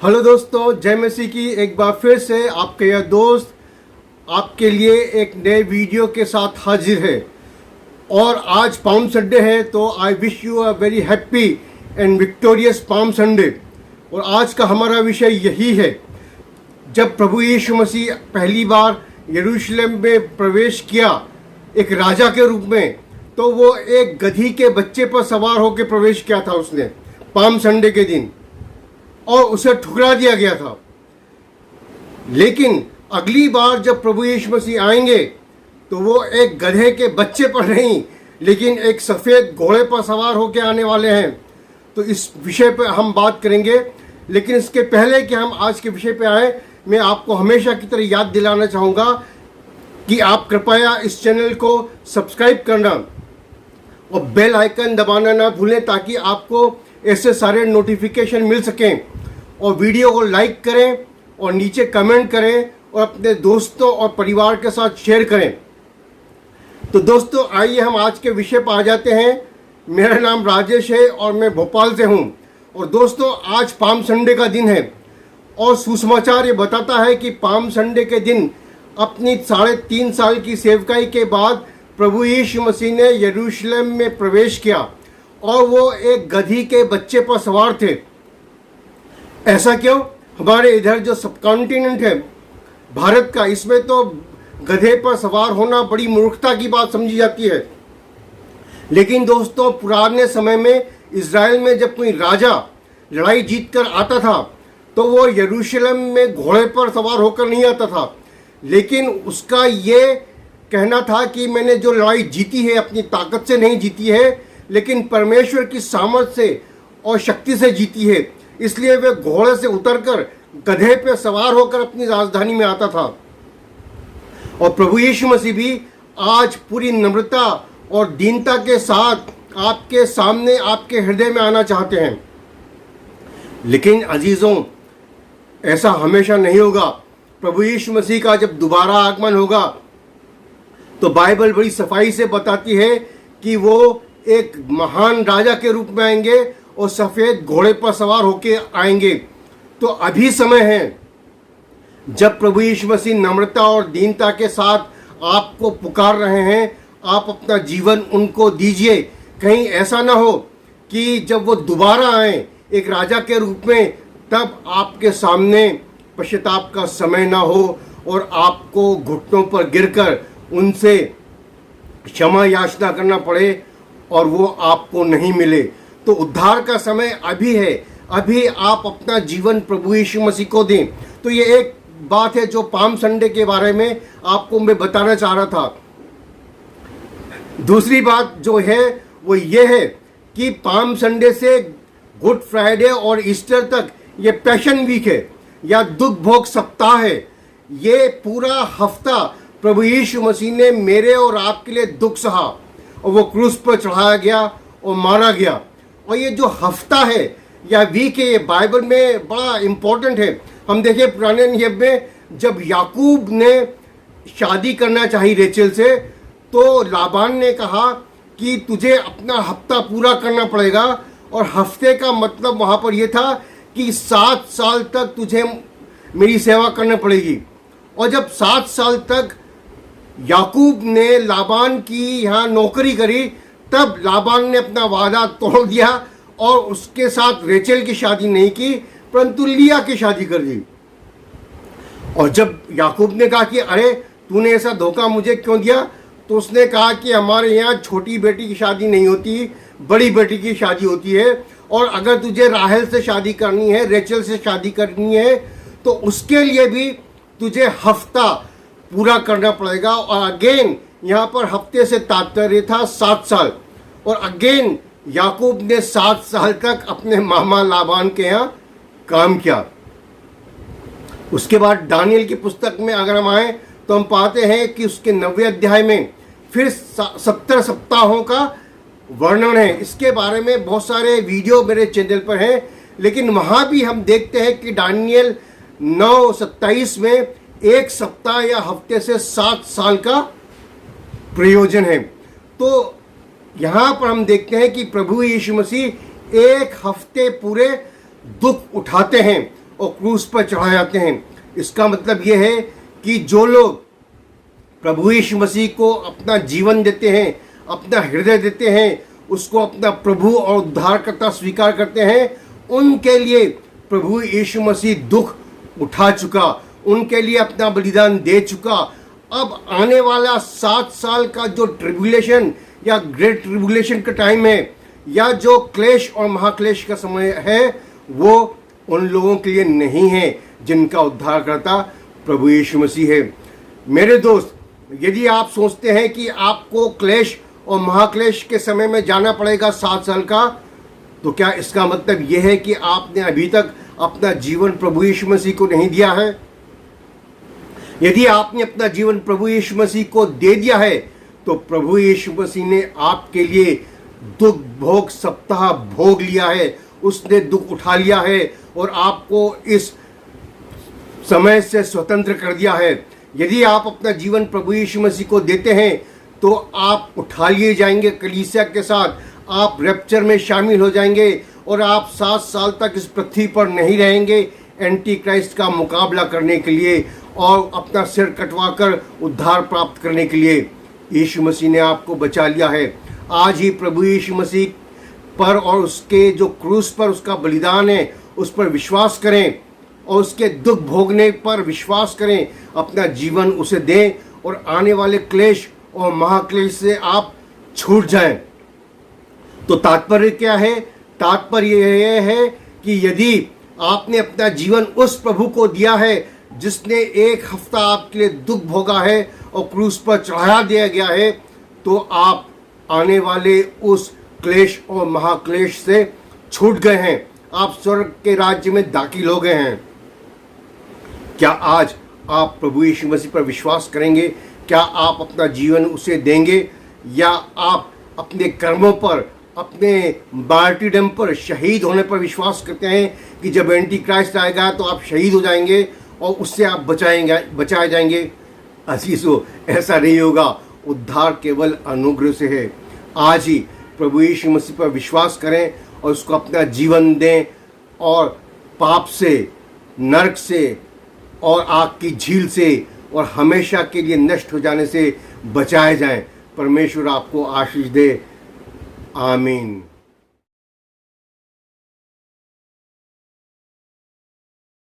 Hello दोस्तों, जय मसीह की। एक बार फिर से आपके यह दोस्त आपके लिए एक नए वीडियो के साथ हाजिर है। और आज पाम संडे है, तो I wish you a very happy and victorious palm Sunday. और आज का हमारा विषय यही है, जब प्रभु यीशु मसीह पहली बार यरूशलेम में प्रवेश किया एक राजा के रूप में, तो वो एक गधी के बच्चे पर सवार होकर प्रवेश किया था उसने पाम संडे के दिन, और उसे ठुकरा दिया गया था। लेकिन अगली बार जब प्रभु यीशु मसीह आएंगे तो वो एक गधे के बच्चे पर नहीं, लेकिन एक सफ़ेद घोड़े पर सवार होकर आने वाले हैं। तो इस विषय पर हम बात करेंगे। लेकिन इसके पहले कि हम आज के विषय पर आए, मैं आपको हमेशा की तरह याद दिलाना चाहूँगा कि आप कृपया इस चैनल को सब्सक्राइब करना और बेल आइकन दबाना ना भूलें, ताकि आपको ऐसे सारे नोटिफिकेशन मिल सकें। और वीडियो को लाइक करें और नीचे कमेंट करें और अपने दोस्तों और परिवार के साथ शेयर करें। तो दोस्तों, आइए हम आज के विषय पर आ जाते हैं। मेरा नाम राजेश है और मैं भोपाल से हूं। और दोस्तों, आज पाम संडे का दिन है और सुसमाचार ये बताता है कि पाम संडे के दिन अपनी 3.5 साल की सेवकाई के बाद प्रभु यीशु मसीह ने यरूशलेम में प्रवेश किया और वो एक गधी के बच्चे पर सवार थे। ऐसा क्यों? हमारे इधर जो सब कॉन्टिनेंट है भारत का, इसमें तो गधे पर सवार होना बड़ी मूर्खता की बात समझी जाती है। लेकिन दोस्तों, पुराने समय में इज़राइल में जब कोई राजा लड़ाई जीत कर आता था तो वो यरूशलेम में घोड़े पर सवार होकर नहीं आता था, लेकिन उसका ये कहना था कि मैंने जो लड़ाई जीती है अपनी ताकत से नहीं जीती है, लेकिन परमेश्वर की सामर्थ से और शक्ति से जीती है। इसलिए वे घोड़े से उतरकर गधे पर सवार होकर अपनी राजधानी में आता था। और प्रभु यीशु मसीह भी आज पूरी नम्रता और दीनता के साथ आपके सामने, आपके हृदय में आना चाहते हैं। लेकिन अजीजों, ऐसा हमेशा नहीं होगा। प्रभु यीशु मसीह का जब दोबारा आगमन होगा तो बाइबल बड़ी सफाई से बताती है कि वो एक महान राजा के रूप में आएंगे और सफ़ेद घोड़े पर सवार होकर आएंगे। तो अभी समय है जब प्रभु यीशु मसीह नम्रता और दीनता के साथ आपको पुकार रहे हैं। आप अपना जीवन उनको दीजिए। कहीं ऐसा ना हो कि जब वो दोबारा आए एक राजा के रूप में, तब आपके सामने पश्चाताप का समय ना हो और आपको घुटनों पर गिरकर उनसे क्षमा याचना करना पड़े और वो आपको नहीं मिले। तो उद्धार का समय अभी है। अभी आप अपना जीवन प्रभु यीशु मसीह को दें। तो ये एक बात है जो पाम संडे के बारे में आपको मैं बताना चाह रहा था। दूसरी बात जो है वो ये है कि पाम संडे से गुड फ्राइडे और ईस्टर तक ये पैशन वीक है या दुख भोग सप्ताह है। ये पूरा हफ्ता प्रभु यीशु मसीह ने मेरे और आपके लिए दुख सहा और वो क्रूस पर चढ़ाया गया और मारा गया। और ये जो हफ्ता है या वीक है, ये बाइबल में बड़ा इम्पोर्टेंट है। हम देखें पुराने नियम में, जब याकूब ने शादी करना चाही रेचल से, तो लाबान ने कहा कि तुझे अपना हफ्ता पूरा करना पड़ेगा। और हफ्ते का मतलब वहाँ पर यह था कि 7 साल तक तुझे मेरी सेवा करना पड़ेगी। और जब 7 साल तक याकूब ने लाबान की यहाँ नौकरी करी, तब लाबान ने अपना वादा तोड़ दिया और उसके साथ रेचल की शादी नहीं की, परंतु लिया की शादी कर दी। और जब याकूब ने कहा कि अरे तूने ऐसा धोखा मुझे क्यों दिया, तो उसने कहा कि हमारे यहाँ छोटी बेटी की शादी नहीं होती, बड़ी बेटी की शादी होती है। और अगर तुझे राहेल से शादी करनी है, रेचल से शादी करनी है, तो उसके लिए भी तुझे हफ्ता पूरा करना पड़ेगा। और अगेन यहाँ पर हफ्ते से तात्पर्य था 7 साल। और अगेन याकूब ने 7 साल तक अपने मामा लाबान के यहाँ काम किया। उसके बाद दानियल की पुस्तक में अगर हम आए तो हम पाते हैं कि उसके 90वें अध्याय में फिर 70 सप्ताहों का वर्णन है। इसके बारे में बहुत सारे वीडियो मेरे चैनल पर हैं। लेकिन वहाँ भी हम देखते हैं कि दानियल 9:27 में एक सप्ताह या हफ्ते से 7 साल का प्रयोजन है। तो यहाँ पर हम देखते हैं कि प्रभु यीशु मसीह एक हफ्ते पूरे दुख उठाते हैं और क्रूस पर चढ़ाए जाते हैं। इसका मतलब यह है कि जो लोग प्रभु यीशु मसीह को अपना जीवन देते हैं, अपना हृदय देते हैं, उसको अपना प्रभु और उद्धारकर्ता स्वीकार करते हैं, उनके लिए प्रभु यीशु मसीह दुख उठा चुका, उनके लिए अपना बलिदान दे चुका। अब आने वाला 7 साल का जो ट्रिब्यूलेशन या ग्रेट ट्रिब्यूलेशन का टाइम है, या जो क्लेश और महाक्लेश का समय है, वो उन लोगों के लिए नहीं है जिनका उद्धारकर्ता प्रभु यीशु मसीह है। मेरे दोस्त, यदि आप सोचते हैं कि आपको क्लेश और महाक्लेश के समय में जाना पड़ेगा 7 साल का, तो क्या इसका मतलब यह है कि आपने अभी तक अपना जीवन प्रभु यीशु मसीह को नहीं दिया है? यदि आपने अपना जीवन प्रभु यीशु मसीह को दे दिया है, तो प्रभु यीशु मसीह ने आपके लिए दुख भोग सप्ताह भोग लिया है, उसने दुख उठा लिया है और आपको इस समय से स्वतंत्र कर दिया है। यदि आप अपना जीवन प्रभु यीशु मसीह को देते हैं, तो आप उठा लिए जाएंगे कलीसिया के साथ, आप रैप्चर में शामिल हो जाएंगे और आप 7 साल तक इस पृथ्वी पर नहीं रहेंगे एंटी क्राइस्ट का मुकाबला करने के लिए और अपना सिर कटवाकर उद्धार प्राप्त करने के लिए। यीशु मसीह ने आपको बचा लिया है। आज ही प्रभु यीशु मसीह पर और उसके जो क्रूस पर उसका बलिदान है, उस पर विश्वास करें और उसके दुख भोगने पर विश्वास करें, अपना जीवन उसे दें और आने वाले क्लेश और महाक्लेश से आप छूट जाएं। तो तात्पर्य क्या है? तात्पर्य यह है कि यदि आपने अपना जीवन उस प्रभु को दिया है जिसने 1 हफ्ता आपके लिए दुख भोगा है और क्रूस पर चढ़ाया दिया गया है, तो आप आने वाले उस क्लेश और महाक्लेश से छूट गए हैं, आप स्वर्ग के राज्य में दाखिल हो गए हैं। क्या आज आप प्रभु यीशु मसीह पर विश्वास करेंगे? क्या आप अपना जीवन उसे देंगे, या आप अपने कर्मों पर, अपने मार्टीरडम पर, शहीद होने पर विश्वास करते हैं कि जब एंटी क्राइस्ट आएगा तो आप शहीद हो जाएंगे और उससे आप बचाए जाएंगे? अजीजों, ऐसा नहीं होगा। उद्धार केवल अनुग्रह से है। आज ही प्रभु यीशु मसीह पर विश्वास करें और उसको अपना जीवन दें और पाप से, नरक से और आग की झील से और हमेशा के लिए नष्ट हो जाने से बचाए जाएं। परमेश्वर आपको आशीष दे। आमीन।